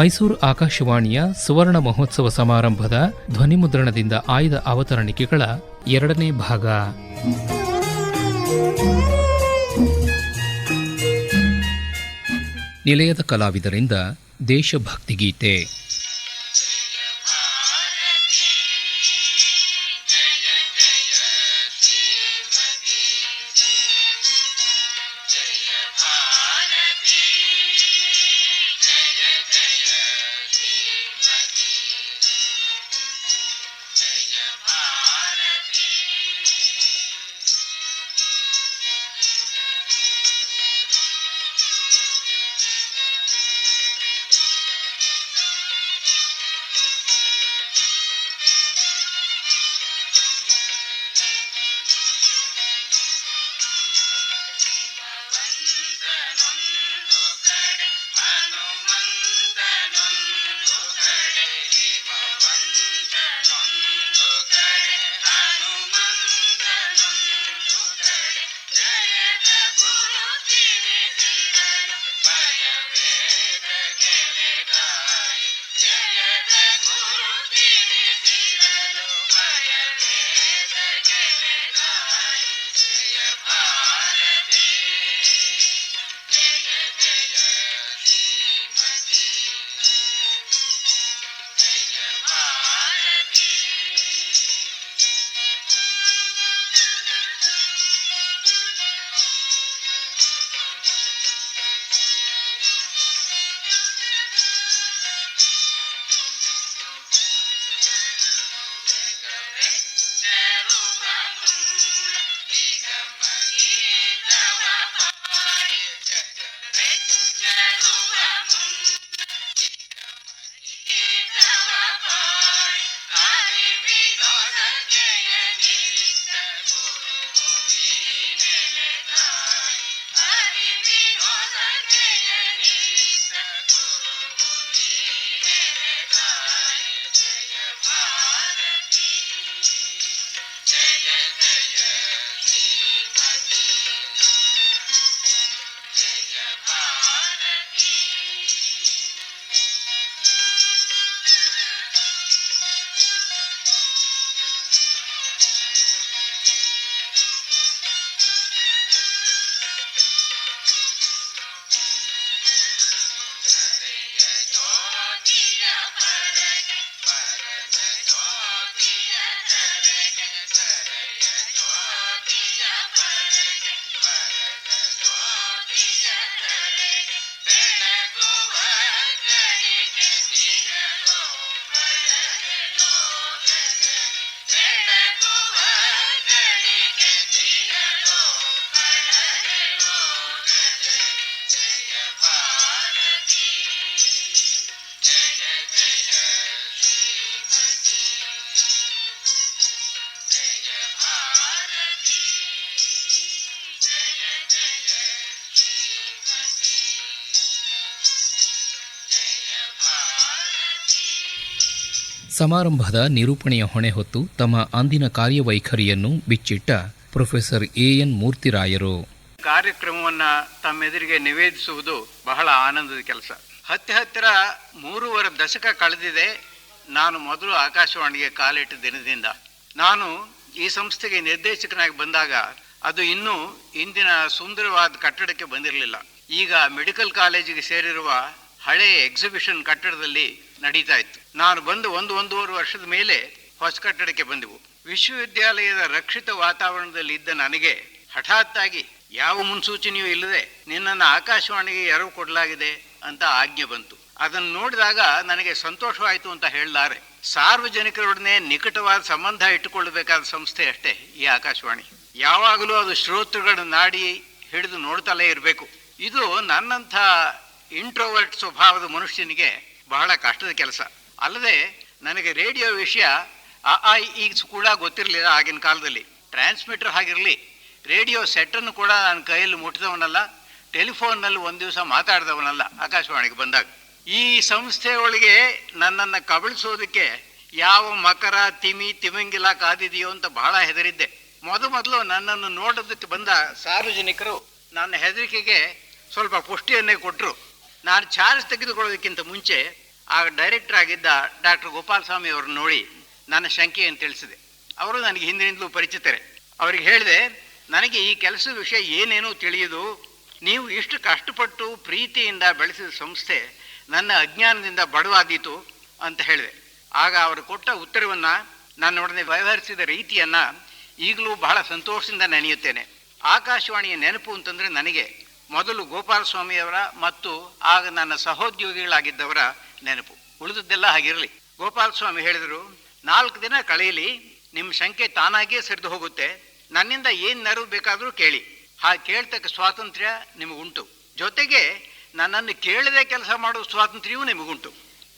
ಮೈಸೂರು ಆಕಾಶವಾಣಿಯ ಸುವರ್ಣ ಮಹೋತ್ಸವ ಸಮಾರಂಭದ ಧ್ವನಿಮುದ್ರಣದಿಂದ ಆಯ್ದ ಅವತರಣಿಕೆಗಳ 2ನೇ ಭಾಗ. ನಿಲಯದ ಕಲಾವಿದರಿಂದ ದೇಶಭಕ್ತಿ ಗೀತೆ. ಸಮಾರಂಭದ ನಿರೂಪಣೆಯ ಹೊಣೆ ಹೊತ್ತು ತಮ್ಮ ಅಂದಿನ ಕಾರ್ಯವೈಖರಿಯನ್ನು ಬಿಚ್ಚಿಟ್ಟ ಪ್ರೊಫೆಸರ್ ಎಎನ್ ಮೂರ್ತಿರಾಯರು. ಕಾರ್ಯಕ್ರಮವನ್ನು ತಮ್ಮೆದುರಿಗೆ ನಿವೇದಿಸುವುದು ಬಹಳ ಆನಂದದ ಕೆಲಸ. ಹತ್ತಿರ 3.5 ದಶಕ ಕಳೆದಿದೆ ನಾನು ಮೊದಲು ಆಕಾಶವಾಣಿಗೆ ಕಾಲಿಟ್ಟ ದಿನದಿಂದ. ನಾನು ಈ ಸಂಸ್ಥೆಗೆ ನಿರ್ದೇಶಕನಾಗಿ ಬಂದಾಗ ಅದು ಇನ್ನೂ ಇಂದಿನ ಸುಂದರವಾದ ಕಟ್ಟಡಕ್ಕೆ ಬಂದಿರಲಿಲ್ಲ. ಈಗ ಮೆಡಿಕಲ್ ಕಾಲೇಜಿಗೆ ಸೇರಿರುವ ಹಳೆಯ ಎಕ್ಸಿಬಿಷನ್ ಕಟ್ಟಡದಲ್ಲಿ ನಡೀತಾ ಇತ್ತು. ನಾನು ಬಂದು 1.5 ವರ್ಷದ ಮೇಲೆ ಹೊಸ ಕಟ್ಟಡಕ್ಕೆ ಬಂದೆವು. ವಿಶ್ವವಿದ್ಯಾಲಯದ ರಕ್ಷಿತ ವಾತಾವರಣದಲ್ಲಿ ಇದ್ದ ನನಗೆ ಹಠಾತ್ತಾಗಿ ಯಾವ ಮುನ್ಸೂಚನೆಯೂ ಇಲ್ಲದೆ ನಿನ್ನನ್ನು ಆಕಾಶವಾಣಿಗೆ ಎರವು ಕೊಡಲಾಗಿದೆ ಅಂತ ಆಜ್ಞೆ ಬಂತು. ಅದನ್ನು ನೋಡಿದಾಗ ನನಗೆ ಸಂತೋಷವಾಯಿತು ಅಂತ ಹೇಳಲಾರೆ. ಸಾರ್ವಜನಿಕರೊಡನೆ ನಿಕಟವಾದ ಸಂಬಂಧ ಇಟ್ಟುಕೊಳ್ಳಬೇಕಾದ ಸಂಸ್ಥೆ ಅಷ್ಟೇ ಈ ಆಕಾಶವಾಣಿ. ಯಾವಾಗಲೂ ಅದು ಶ್ರೋತೃಗಳ ನಾಡಿ ಹಿಡಿದು ನೋಡ್ತಲೇ ಇರಬೇಕು. ಇದು ನನ್ನಂಥ ಇಂಟ್ರೋವರ್ಟ್ ಸ್ವಭಾವದ ಮನುಷ್ಯನಿಗೆ ಬಹಳ ಕಷ್ಟದ ಕೆಲಸ. ಅಲ್ಲದೆ ನನಗೆ ರೇಡಿಯೋ ವಿಷಯ ಈಗ ಕೂಡ ಗೊತ್ತಿರಲಿಲ್ಲ. ಆಗಿನ ಕಾಲದಲ್ಲಿ ಟ್ರಾನ್ಸ್ಮಿಟರ್ ಆಗಿರಲಿ, ರೇಡಿಯೋ ಸೆಟ್ಟನ್ನು ಕೂಡ ನನ್ನ ಕೈಯಲ್ಲಿ ಮುಟ್ಟಿದವನಲ್ಲ, ಟೆಲಿಫೋನ್ನಲ್ಲಿ ಒಂದು ದಿವಸ ಮಾತಾಡಿದವನಲ್ಲ ಆಕಾಶವಾಣಿಗೆ ಬಂದಾಗ. ಈ ಸಂಸ್ಥೆಯೊಳಗೆ ನನ್ನನ್ನು ಕಬಳಿಸೋದಕ್ಕೆ ಯಾವ ಮಕರ ತಿಮಿಂಗಿಲ ಕಾದಿದೆಯೋ ಅಂತ ಬಹಳ ಹೆದರಿದ್ದೆ. ಮೊದಲು ನನ್ನನ್ನು ನೋಡೋದಕ್ಕೆ ಬಂದ ಸಾರ್ವಜನಿಕರು ನನ್ನ ಹೆದರಿಕೆಗೆ ಸ್ವಲ್ಪ ಪುಷ್ಟಿಯನ್ನೇ ಕೊಟ್ಟರು. ನಾನು ಚಾರ್ಜ್ ತೆಗೆದುಕೊಳ್ಳೋದಕ್ಕಿಂತ ಮುಂಚೆ ಆಗ ಡೈರೆಕ್ಟರ್ ಆಗಿದ್ದ ಡಾಕ್ಟರ್ ಗೋಪಾಲಸ್ವಾಮಿ ಅವ್ರನ್ನ ನೋಡಿ ನನ್ನ ಶಂಕೆಯನ್ನು ತಿಳಿಸಿದೆ. ಅವರು ನನಗೆ ಹಿಂದಿನಿಂದಲೂ ಪರಿಚಿತರೆ. ಅವ್ರಿಗೆ ಹೇಳಿದೆ, ನನಗೆ ಈ ಕೆಲಸದ ವಿಷಯ ಏನೇನೂ ತಿಳಿಯುವುದು, ನೀವು ಇಷ್ಟು ಕಷ್ಟಪಟ್ಟು ಪ್ರೀತಿಯಿಂದ ಬೆಳೆಸಿದ ಸಂಸ್ಥೆ ನನ್ನ ಅಜ್ಞಾನದಿಂದ ಬಡವಾದೀತು ಅಂತ ಹೇಳಿದೆ. ಆಗ ಅವರು ಕೊಟ್ಟ ಉತ್ತರವನ್ನು, ನನ್ನೊಡನೆ ವ್ಯವಹರಿಸಿದ ರೀತಿಯನ್ನು ಈಗಲೂ ಬಹಳ ಸಂತೋಷದಿಂದ ನೆನೆಯುತ್ತೇನೆ. ಆಕಾಶವಾಣಿಯ ನೆನಪು ಅಂತಂದರೆ ನನಗೆ ಮೊದಲು ಗೋಪಾಲಸ್ವಾಮಿಯವರ ಮತ್ತು ಆಗ ನನ್ನ ಸಹೋದ್ಯೋಗಿಗಳಾಗಿದ್ದವರ ನೆನಪು. ಉಳಿದದ್ದೆಲ್ಲ ಹಾಗಿರಲಿ. ಗೋಪಾಲಸ್ವಾಮಿ ಹೇಳಿದರು, 4 ದಿನ ಕಳೆಯಲಿ, ನಿಮ್ಮ ಶಂಕೆ ತಾನಾಗಿಯೇ ಸರಿದು ಹೋಗುತ್ತೆ. ನನ್ನಿಂದ ಏನು ನೆರವು ಬೇಕಾದರೂ ಕೇಳಿ. ಹಾಗೆ ಕೇಳ್ತಕ್ಕ ಸ್ವಾತಂತ್ರ್ಯ ನಿಮಗುಂಟು. ಜೊತೆಗೆ ನನ್ನನ್ನು ಕೇಳದೆ ಕೆಲಸ ಮಾಡುವ ಸ್ವಾತಂತ್ರ್ಯವೂ ನಿಮಗುಂಟು.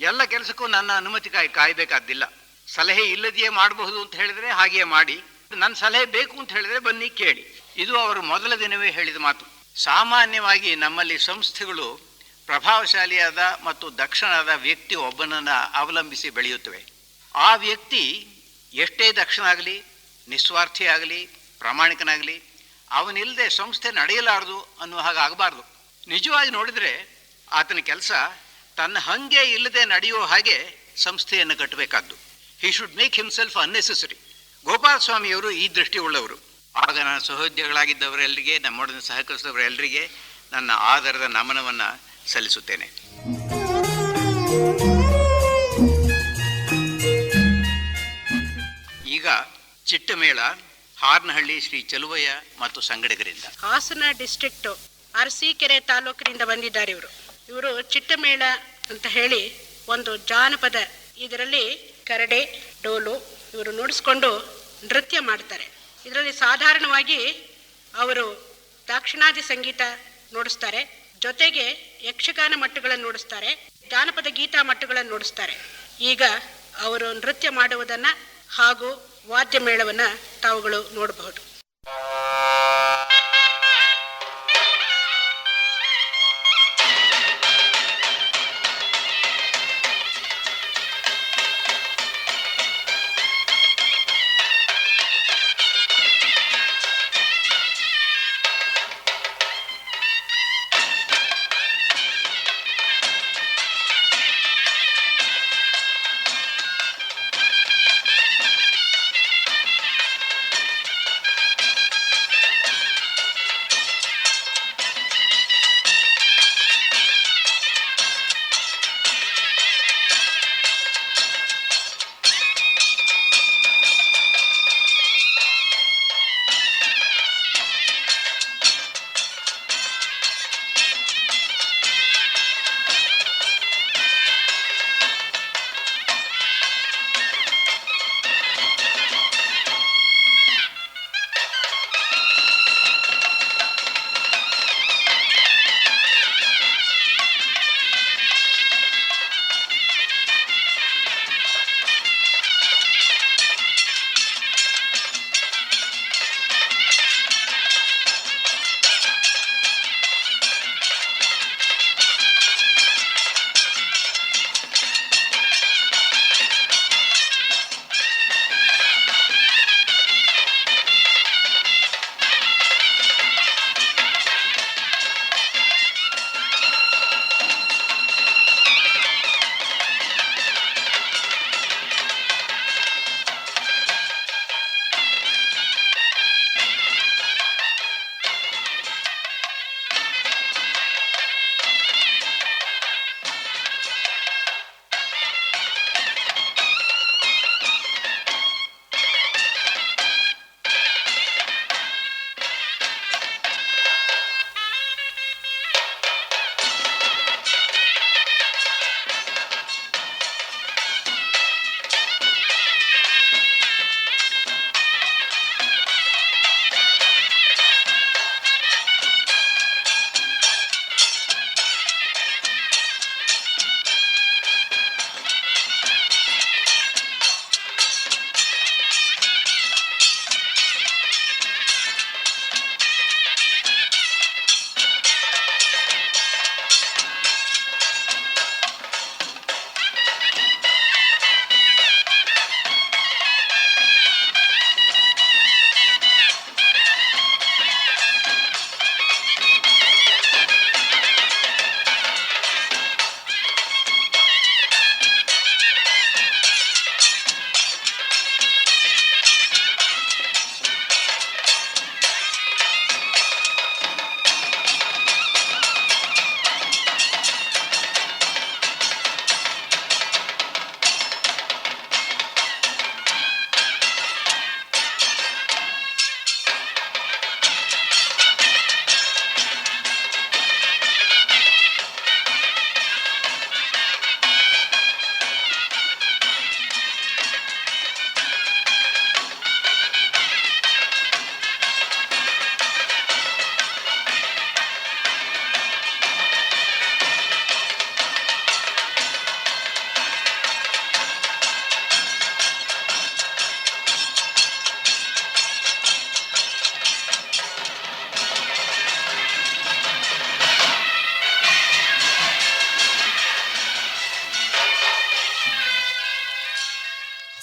ಎಲ್ಲ ಕೆಲಸಕ್ಕೂ ನನ್ನ ಅನುಮತಿ ಕಾಯಬೇಕಾದ್ದಿಲ್ಲ. ಸಲಹೆ ಇಲ್ಲದೆಯೇ ಮಾಡಬಹುದು ಅಂತ ಹೇಳಿದರೆ ಹಾಗೆಯೇ ಮಾಡಿ, ನನ್ನ ಸಲಹೆ ಬೇಕು ಅಂತ ಹೇಳಿದರೆ ಬನ್ನಿ ಕೇಳಿ. ಇದು ಅವರು ಮೊದಲ ದಿನವೇ ಹೇಳಿದ ಮಾತು. ಸಾಮಾನ್ಯವಾಗಿ ನಮ್ಮಲ್ಲಿ ಸಂಸ್ಥೆಗಳು ಪ್ರಭಾವಶಾಲಿಯಾದ ಮತ್ತು ದಕ್ಷನಾದ ವ್ಯಕ್ತಿ ಒಬ್ಬನನ್ನು ಅವಲಂಬಿಸಿ ಬೆಳೆಯುತ್ತವೆ. ಆ ವ್ಯಕ್ತಿ ಎಷ್ಟೇ ದಕ್ಷನಾಗಲಿ, ನಿಸ್ವಾರ್ಥಿ ಆಗಲಿ, ಪ್ರಾಮಾಣಿಕನಾಗಲಿ, ಅವನಿಲ್ಲದೆ ಸಂಸ್ಥೆ ನಡೆಯಲಾರದು ಅನ್ನುವ ಹಾಗೆ ಆಗಬಾರ್ದು. ನಿಜವಾಗಿ ನೋಡಿದರೆ ಆತನ ಕೆಲಸ ತನ್ನ ಹಂಗೆ ಇಲ್ಲದೆ ನಡೆಯುವ ಹಾಗೆ ಸಂಸ್ಥೆಯನ್ನು ಕಟ್ಟಬೇಕಾದ್ದು. He should make himself unnecessary. ಗೋಪಾಲಸ್ವಾಮಿಯವರು ಈ ದೃಷ್ಟಿ ಉಳ್ಳವರು. ಆಗ ನನ್ನ ಸಹೋದ್ಯೋಗಿಗಳಾಗಿದ್ದವರೆಲ್ಲರಿಗೆ, ನಮ್ಮೊಡನೆ ಸಹಕರಿಸಿದವರೆಲ್ಲರಿಗೆ ನನ್ನ ಆದರದ ನಮನವನ್ನು ಸಲ್ಲಿಸುತ್ತೇನೆ. ಈಗ ಚಿಟ್ಟಮೇಳ ಹಾರನಹಳ್ಳಿ ಶ್ರೀ ಚಲುವಯ್ಯ ಮತ್ತು ಸಂಗಡಿಗರಿಂದ. ಹಾಸನ ಡಿಸ್ಟ್ರಿಕ್ಟ್ ಅರಸೀಕೆರೆ ತಾಲೂಕಿನಿಂದ ಬಂದಿದ್ದಾರೆ ಇವರು ಚಿಟ್ಟಮೇಳ ಅಂತ ಹೇಳಿ ಒಂದು ಜಾನಪದ, ಇದರಲ್ಲಿ ಕರಡೆ, ಡೋಲು ಇವರು ನುಡಿಸ್ಕೊಂಡು ನೃತ್ಯ ಮಾಡ್ತಾರೆ. ಇದರಲ್ಲಿ ಸಾಧಾರಣವಾಗಿ ಅವರು ದಾಕ್ಷಿಣಾದಿ ಸಂಗೀತ ನುಡಿಸ್ತಾರೆ, ಜೊತೆಗೆ ಯಕ್ಷಗಾನ ಮಟ್ಟುಗಳನ್ನು ನುಡಿಸ್ತಾರೆ, ಜಾನಪದ ಗೀತ ಮಟ್ಟುಗಳನ್ನು ನುಡಿಸ್ತಾರೆ. ಈಗ ಅವರು ನೃತ್ಯ ಮಾಡುವುದನ್ನ ಹಾಗೂ ವಾದ್ಯ ಮೇಳವನ್ನ ತಾವುಗಳು ನೋಡಬಹುದು.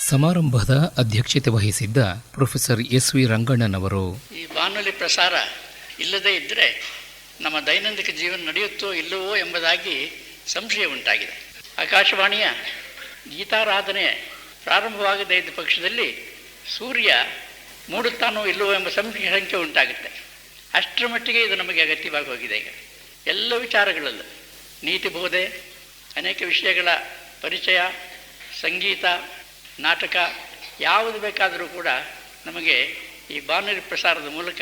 ಸಮಾರಂಭದ ಅಧ್ಯಕ್ಷತೆ ವಹಿಸಿದ್ದ ಪ್ರೊಫೆಸರ್ ಎಸ್.ವಿ. ರಂಗಣ್ಣನವರು ಈ ಬಾನುಲಿ ಪ್ರಸಾರ ಇಲ್ಲದೇ ಇದ್ದರೆ ನಮ್ಮ ದೈನಂದಿನ ಜೀವನ ನಡೆಯುತ್ತೋ ಇಲ್ಲವೋ ಎಂಬುದಾಗಿ ಸಂಶಯ ಉಂಟಾಗಿದೆ. ಆಕಾಶವಾಣಿಯ ಗೀತಾರಾಧನೆ ಪ್ರಾರಂಭವಾಗದೇ ಇದ್ದ ಪಕ್ಷದಲ್ಲಿ ಸೂರ್ಯ ಮೂಡುತ್ತಾನೋ ಇಲ್ಲವೋ ಎಂಬ ಸಂಖ್ಯೆ ಉಂಟಾಗುತ್ತೆ. ಅಷ್ಟರ ಮಟ್ಟಿಗೆ ಇದು ನಮಗೆ ಅಗತ್ಯವಾಗಿ ಹೋಗಿದೆ. ಈಗ ಎಲ್ಲ ವಿಚಾರಗಳಲ್ಲೂ ನೀತಿ ಬೋಧೆ, ಅನೇಕ ವಿಷಯಗಳ ಪರಿಚಯ, ಸಂಗೀತ, ನಾಟಕ ಯಾವುದು ಬೇಕಾದರೂ ಕೂಡ ನಮಗೆ ಈ ಬಾನುಲಿ ಪ್ರಸಾರದ ಮೂಲಕ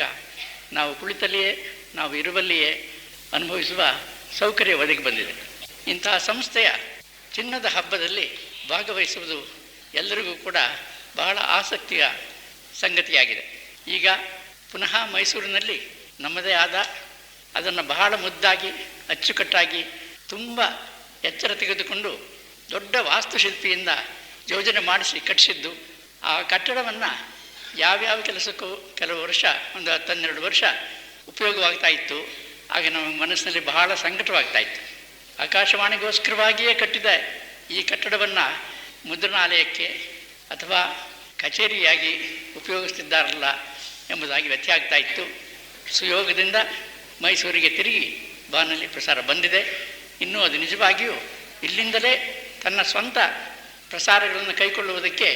ನಾವು ಕುಳಿತಲ್ಲಿಯೇ, ನಾವು ಇರುವಲ್ಲಿಯೇ ಅನುಭವಿಸುವ ಸೌಕರ್ಯ ಒದಗಿ ಬಂದಿದೆ. ಇಂತಹ ಸಂಸ್ಥೆಯ ಚಿನ್ನದ ಹಬ್ಬದಲ್ಲಿ ಭಾಗವಹಿಸುವುದು ಎಲ್ಲರಿಗೂ ಕೂಡ ಬಹಳ ಆಸಕ್ತಿಯ ಸಂಗತಿಯಾಗಿದೆ. ಈಗ ಪುನಃ ಮೈಸೂರಿನಲ್ಲಿ ನಮ್ಮದೇ ಆದ, ಅದನ್ನು ಬಹಳ ಮುದ್ದಾಗಿ ಅಚ್ಚುಕಟ್ಟಾಗಿ ತುಂಬ ಎಚ್ಚರ ತೆಗೆದುಕೊಂಡು ದೊಡ್ಡ ವಾಸ್ತುಶಿಲ್ಪಿಯಿಂದ ಯೋಜನೆ ಮಾಡಿಸಿ ಕಟ್ಟಿಸಿದ್ದು. ಆ ಕಟ್ಟಡವನ್ನು ಯಾವ್ಯಾವ ಕೆಲಸಕ್ಕೂ ಕೆಲವು ವರ್ಷ, ಒಂದು 10-12 ವರ್ಷ ಉಪಯೋಗವಾಗ್ತಾ ಇತ್ತು. ಆಗ ನಮ್ಮ ಮನಸ್ಸಿನಲ್ಲಿ ಬಹಳ ಸಂಕಟವಾಗ್ತಾ ಇತ್ತು. ಆಕಾಶವಾಣಿಗೋಸ್ಕರವಾಗಿಯೇ ಕಟ್ಟಿದ ಈ ಕಟ್ಟಡವನ್ನು ಮುದ್ರಣಾಲಯಕ್ಕೆ ಅಥವಾ ಕಚೇರಿಯಾಗಿ ಉಪಯೋಗಿಸ್ತಿದ್ದಾರಲ್ಲ ಎಂಬುದಾಗಿ ವ್ಯತ್ಯಯ ಆಗ್ತಾ ಇತ್ತು. ಸುಯೋಗದಿಂದ ಮೈಸೂರಿಗೆ ತಿರುಗಿ ಬಾನುಲಿ ಪ್ರಸಾರ ಬಂದಿದೆ. ಇನ್ನೂ ಅದು ನಿಜವಾಗಿಯೂ ಇಲ್ಲಿಂದಲೇ ತನ್ನ ಸ್ವಂತ ಪ್ರಸಾರಗಳನ್ನು ಕೈಗೊಳ್ಳುವುದಕ್ಕೆ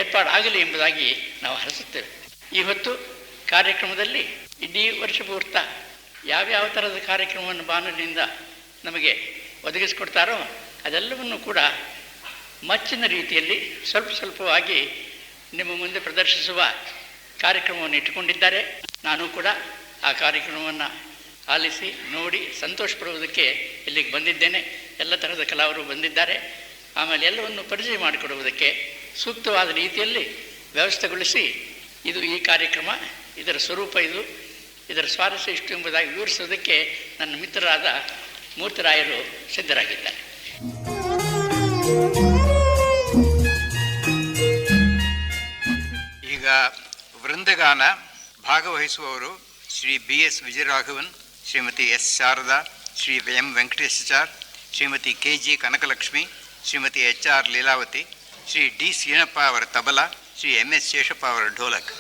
ಏರ್ಪಾಡಾಗಲಿ ಎಂಬುದಾಗಿ ನಾವು ಹರಸುತ್ತೇವೆ. ಈ ಹೊತ್ತು ಕಾರ್ಯಕ್ರಮದಲ್ಲಿ ಇಡೀ ವರ್ಷ ಪೂರ್ತ ಯಾವ್ಯಾವ ಥರದ ಕಾರ್ಯಕ್ರಮವನ್ನು ಬಾನುಲಿಯಿಂದ ನಮಗೆ ಒದಗಿಸಿಕೊಡ್ತಾರೋ ಅದೆಲ್ಲವನ್ನು ಕೂಡ ಮಚ್ಚಿನ ರೀತಿಯಲ್ಲಿ ಸ್ವಲ್ಪ ಸ್ವಲ್ಪವಾಗಿ ನಿಮ್ಮ ಮುಂದೆ ಪ್ರದರ್ಶಿಸುವ ಕಾರ್ಯಕ್ರಮವನ್ನು ಇಟ್ಟುಕೊಂಡಿದ್ದಾರೆ. ನಾನು ಕೂಡ ಆ ಕಾರ್ಯಕ್ರಮವನ್ನು ಆಲಿಸಿ ನೋಡಿ ಸಂತೋಷ ಪಡುವುದಕ್ಕೆ ಇಲ್ಲಿಗೆ ಬಂದಿದ್ದೇನೆ. ಎಲ್ಲ ಥರದ ಕಲಾವಿದರು ಬಂದಿದ್ದಾರೆ. ಆಮೇಲೆ ಎಲ್ಲವನ್ನು ಪರಿಚಯ ಮಾಡಿಕೊಡುವುದಕ್ಕೆ ಸೂಕ್ತವಾದ ರೀತಿಯಲ್ಲಿ ವ್ಯವಸ್ಥೆಗೊಳಿಸಿ ಇದು ಈ ಕಾರ್ಯಕ್ರಮ, ಇದರ ಸ್ವರೂಪ ಇದು, ಇದರ ಸ್ವಾರಸ್ಯ ಇಷ್ಟು ಎಂಬುದಾಗಿ ವಿವರಿಸುವುದಕ್ಕೆ ನನ್ನ ಮಿತ್ರರಾದ ಮೂರ್ತಿರಾಯರು ಸಿದ್ಧರಾಗಿದ್ದಾರೆ. ಈಗ ವೃಂದಗಾನ ಭಾಗವಹಿಸುವವರು Shri BS Vijayaraghavan, Shrimati S. Sharada, Shri M. Venkateshachar, Shrimati KG Kanakalakshmi, Shrimati HR Leelavathi, Shri D. Seenappa ಅವರ ತಬಲಾ, ಶ್ರೀ MS ಶೇಷಪ್ಪ ಅವರ ಢೋಲಕ್.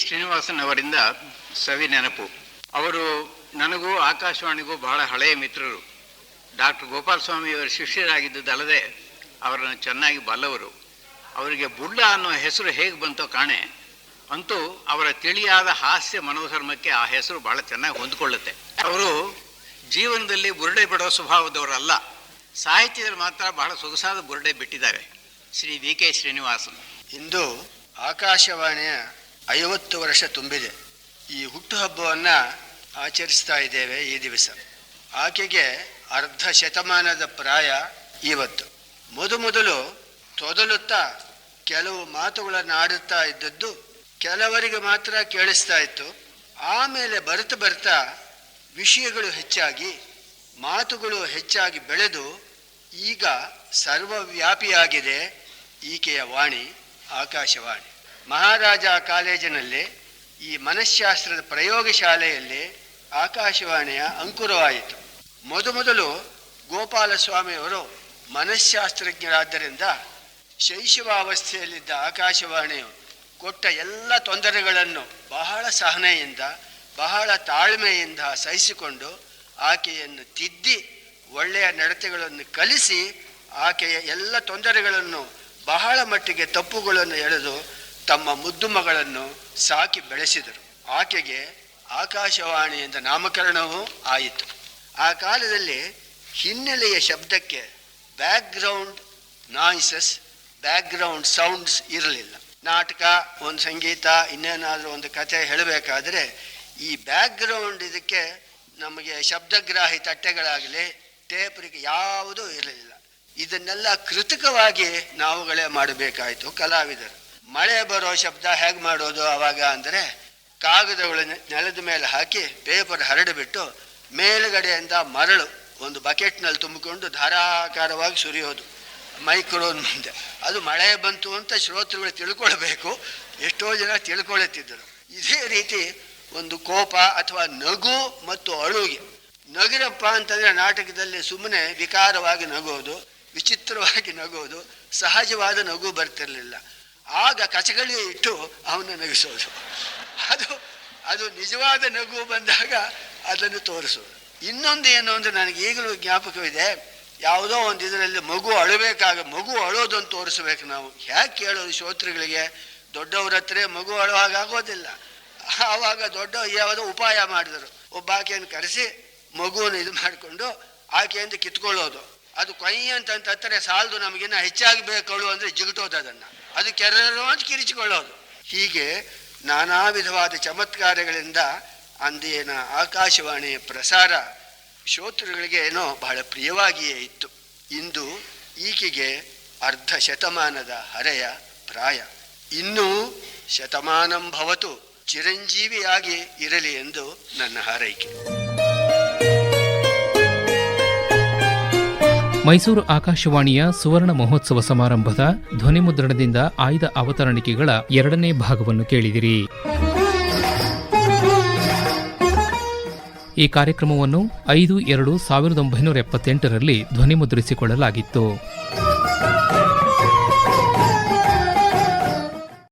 ಶ್ರೀನಿವಾಸನ್ ಅವರಿಂದ ಸವಿ ನೆನಪು. ಅವರು ನನಗೂ ಆಕಾಶವಾಣಿಗೂ ಬಹಳ ಹಳೆಯ ಮಿತ್ರರು. ಡಾಕ್ಟರ್ ಗೋಪಾಲಸ್ವಾಮಿಯವರ ಶಿಷ್ಯರಾಗಿದ್ದಲ್ಲದೆ ಅವರನ್ನು ಚೆನ್ನಾಗಿ ಬಲ್ಲವರು. ಅವರಿಗೆ ಬುಳ್ಳ ಅನ್ನೋ ಹೆಸರು ಹೇಗೆ ಬಂತೋ ಕಾಣೆ, ಅಂತೂ ಅವರ ತಿಳಿಯಾದ ಹಾಸ್ಯ ಮನೋಧರ್ಮಕ್ಕೆ ಆ ಹೆಸರು ಬಹಳ ಚೆನ್ನಾಗಿ ಹೊಂದಿಕೊಳ್ಳುತ್ತೆ. ಅವರು ಜೀವನದಲ್ಲಿ ಬುರುಡೆ ಬಿಡೋ ಸ್ವಭಾವದವರಲ್ಲ, ಸಾಹಿತ್ಯದಲ್ಲಿ ಮಾತ್ರ ಬಹಳ ಸೊಗಸಾದ ಬುರುಡೆ ಬಿಟ್ಟಿದ್ದಾರೆ. Shri V K Srinivasan. ಇಂದು ಆಕಾಶವಾಣಿಯ 50 ವರ್ಷ ತುಂಬಿದೆ. ಈ ಹುಟ್ಟುಹಬ್ಬವನ್ನು ಆಚರಿಸ್ತಾ ಇದ್ದೇವೆ ಈ ದಿವಸ. ಆಕೆಗೆ ಅರ್ಧ ಶತಮಾನದ ಪ್ರಾಯ ಇವತ್ತು. ಮೊದಲು ತೊದಲುತ್ತಾ ಕೆಲವು ಮಾತುಗಳನ್ನು ಆಡುತ್ತಾ ಇದ್ದದ್ದು ಕೆಲವರಿಗೆ ಮಾತ್ರ ಕೇಳಿಸ್ತಾ ಇತ್ತು. ಆಮೇಲೆ ಬರ್ತಾ ವಿಷಯಗಳು ಹೆಚ್ಚಾಗಿ, ಮಾತುಗಳು ಹೆಚ್ಚಾಗಿ ಬೆಳೆದು ಈಗ ಸರ್ವವ್ಯಾಪಿಯಾಗಿದೆ ಈಕೆಯ ವಾಣಿ, ಆಕಾಶವಾಣಿ. ಮಹಾರಾಜ ಕಾಲೇಜಿನಲ್ಲಿ ಈ ಮನಃಶಾಸ್ತ್ರದ ಪ್ರಯೋಗಶಾಲೆಯಲ್ಲಿ ಆಕಾಶವಾಣಿಯ ಅಂಕುರವಾಯಿತು. ಮೊದಲು ಗೋಪಾಲಸ್ವಾಮಿಯವರು ಮನಃಶಾಸ್ತ್ರಜ್ಞರಾದ್ದರಿಂದ ಶೈಶವಾವಸ್ಥೆಯಲ್ಲಿದ್ದ ಆಕಾಶವಾಣಿಯು ಕೊಟ್ಟ ಎಲ್ಲ ತೊಂದರೆಗಳನ್ನು ಬಹಳ ಸಹನೆಯಿಂದ, ಬಹಳ ತಾಳ್ಮೆಯಿಂದ ಸಹಿಸಿಕೊಂಡು ಆಕೆಯನ್ನು ತಿದ್ದಿ ಒಳ್ಳೆಯ ನಡತೆಗಳನ್ನು ಕಲಿಸಿ ಆಕೆಯ ಎಲ್ಲ ತೊಂದರೆಗಳನ್ನು, ಬಹಳ ಮಟ್ಟಿಗೆ ತಪ್ಪುಗಳನ್ನು ಎಳೆದು ತಮ್ಮ ಮುದ್ದು ಮಗಳನ್ನು ಸಾಕಿ ಬೆಳೆಸಿದರು. ಆಕೆಗೆ ಆಕಾಶವಾಣಿಯಿಂದ ನಾಮಕರಣವೂ ಆಯಿತು. ಆ ಕಾಲದಲ್ಲಿ ಹಿನ್ನೆಲೆಯ ಶಬ್ದಕ್ಕೆ ಬ್ಯಾಕ್ಗ್ರೌಂಡ್ ನಾಯ್ಸಸ್, ಬ್ಯಾಕ್ಗ್ರೌಂಡ್ ಸೌಂಡ್ಸ್ ಇರಲಿಲ್ಲ. ನಾಟಕ, ಒಂದು ಸಂಗೀತ, ಇನ್ನೇನಾದರೂ ಒಂದು ಕಥೆ ಹೇಳಬೇಕಾದ್ರೆ ಈ ಬ್ಯಾಕ್ಗ್ರೌಂಡ್ ಇದಕ್ಕೆ ನಮಗೆ ಶಬ್ದಗ್ರಾಹಿ ತಟ್ಟೆಗಳಾಗಲಿ, ಟೇಪ್ರಿಗೆ ಯಾವುದೂ ಇರಲಿಲ್ಲ. ಇದನ್ನೆಲ್ಲ ಕೃತಕವಾಗಿ ನಾವುಗಳೇ ಮಾಡಬೇಕಾಯಿತು ಕಲಾವಿದರು. ಮಳೆ ಬರೋ ಶಬ್ದ ಹೇಗೆ ಮಾಡೋದು ಆವಾಗ ಅಂದರೆ, ಕಾಗದಗಳು ನೆಲದ ಮೇಲೆ ಹಾಕಿ ಪೇಪರ್ ಹರಡಿಬಿಟ್ಟು ಮೇಲುಗಡೆಯಿಂದ ಮರಳು ಒಂದು ಬಕೆಟ್ನಲ್ಲಿ ತುಂಬಿಕೊಂಡು ಧಾರಾಕಾರವಾಗಿ ಸುರಿಯೋದು ಮೈಕ್ರೋನ್ ಮುಂದೆ. ಅದು ಮಳೆ ಬಂತು ಅಂತ ಶ್ರೋತೃಗಳು ತಿಳ್ಕೊಳ್ಬೇಕು. ಎಷ್ಟೋ ಜನ ತಿಳ್ಕೊಳ್ಳುತ್ತಿದ್ದರು. ಇದೇ ರೀತಿ ಒಂದು ಕೋಪ ಅಥವಾ ನಗು ಮತ್ತು ಅಳುಗೆ. ನಗಿರಪ್ಪ ಅಂತಂದರೆ ನಾಟಕದಲ್ಲಿ ಸುಮ್ಮನೆ ವಿಕಾರವಾಗಿ ನಗೋದು, ವಿಚಿತ್ರವಾಗಿ ನಗೋದು, ಸಹಜವಾದ ನಗು ಬರ್ತಿರಲಿಲ್ಲ. ಆಗ ಕಚಗಳಿ ಇಟ್ಟು ಅವನ್ನ ನಗಿಸೋದು. ಅದು ನಿಜವಾದ ನಗು ಬಂದಾಗ ಅದನ್ನು ತೋರಿಸೋದು. ಇನ್ನೊಂದು ಏನು ಅಂದರೆ ನನಗೆ ಈಗಲೂ ಜ್ಞಾಪಕವಿದೆ. ಯಾವುದೋ ಒಂದು ಇದರಲ್ಲಿ ಮಗು ಅಳೋದನ್ನು ತೋರಿಸ್ಬೇಕು ನಾವು. ಹೇಗೆ ಕೇಳೋದು ಶ್ರೋತೃಗಳಿಗೆ? ದೊಡ್ಡವ್ರ ಹತ್ರ ಮಗು ಅಳುವಾಗೋದಿಲ್ಲ. ಆವಾಗ ಯಾವುದೋ ಉಪಾಯ ಮಾಡಿದರು. ಒಬ್ಬ ಆಕೆಯನ್ನು ಕರೆಸಿ ಮಗುವನ್ನು ಇದು ಮಾಡಿಕೊಂಡು ಆಕೆಯಿಂದ ಕಿತ್ಕೊಳ್ಳೋದು. ಅದು ಕೊಯ್ಯ ಅಂತ ಹತ್ತಿರ ಸಾಲದು, ನಮಗಿನ್ನ ಹೆಚ್ಚಾಗಿ ಬೇಕಳು ಅಂದರೆ ಜಿಗಟೋದು ಅದನ್ನು. ಅದು ಕೆರರು ಅಂತ ಕಿರಿಚಿಕೊಳ್ಳೋದು. ಹೀಗೆ ನಾನಾ ವಿಧವಾದ ಚಮತ್ಕಾರಗಳಿಂದ ಅಂದಿನ ಆಕಾಶವಾಣಿಯ ಪ್ರಸಾರ ಶ್ರೋತೃಗಳಿಗೆ ಏನೋ ಬಹಳ ಪ್ರಿಯವಾಗಿಯೇ ಇತ್ತು. ಇಂದು ಈಕೆಗೆ ಅರ್ಧ ಶತಮಾನದ ಹರೆಯ ಪ್ರಾಯ. ಇನ್ನೂ ಶತಮಾನಂ ಭವತು, ಚಿರಂಜೀವಿಯಾಗಿ ಇರಲಿ ಎಂದು ನನ್ನ ಹಾರೈಕೆ. ಮೈಸೂರು ಆಕಾಶವಾಣಿಯ ಸುವರ್ಣ ಮಹೋತ್ಸವ ಸಮಾರಂಭದ ಧ್ವನಿಮುದ್ರಣದಿಂದ ಆಯ್ದ ಅವತರಣಿಕೆಗಳ 2ನೇ ಭಾಗವನ್ನು ಕೇಳಿದಿರಿ. ಈ ಕಾರ್ಯಕ್ರಮವನ್ನು 5/2/1978ರಲ್ಲಿ ಧ್ವನಿಮುದ್ರಿಸಿಕೊಳ್ಳಲಾಗಿತ್ತು.